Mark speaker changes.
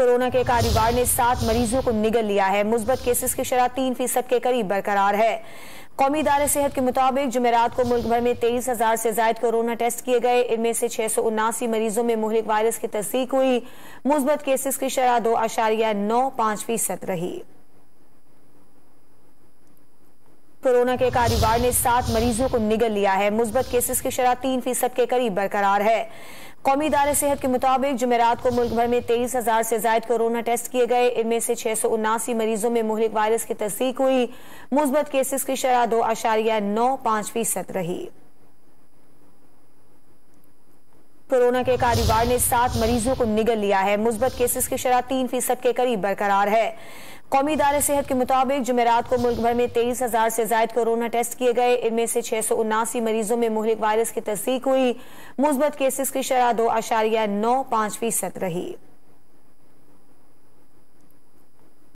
Speaker 1: Corona के कारीवार ने 7 मरीजों को निगल लिया है। मुस्बत केसेस की शरह 3% के करीब बरकरार है। कौमी इदारे सेहत के मुताबिक जुमेरात को मुल्क भर में 23,000 से ज्यादा कोरोना टेस्ट किए गए। इनमें से 679 मरीजों में मुहलिक वायरस की तस्दीक हुई। मुस्बत केसेस की शरह 2.95% रही। कोरोना के कारीवार ने 7 मरीजों को निगल लिया है। मुस्बत केसेस की शरह 3% के करीब बरकरार है। कौमी इदारे सेहत के मुताबिक जुमेरात को मुल्क भर में 23,000 से ज्यादा कोरोना टेस्ट किए गए। इनमें से 679 मरीजों में मुहलिक वायरस की तस्दीक हुई। मुस्बत केसेस की शरह 2.95% रही। कोरोना के कारीवार ने 7 मरीजों को निगल लिया है। मुस्बत केसेस की शरह 3% के करीब बरकरार है। कौमी इदारे सेहत के मुताबिक जुमेरात को मुल्क भर में 23,000 से ज्यादा कोरोना टेस्ट किए गए। इनमें से 679 मरीजों में मुहलिक वायरस की तस्दीक हुई। मुस्बत केसेस की शरह 2.95% रही।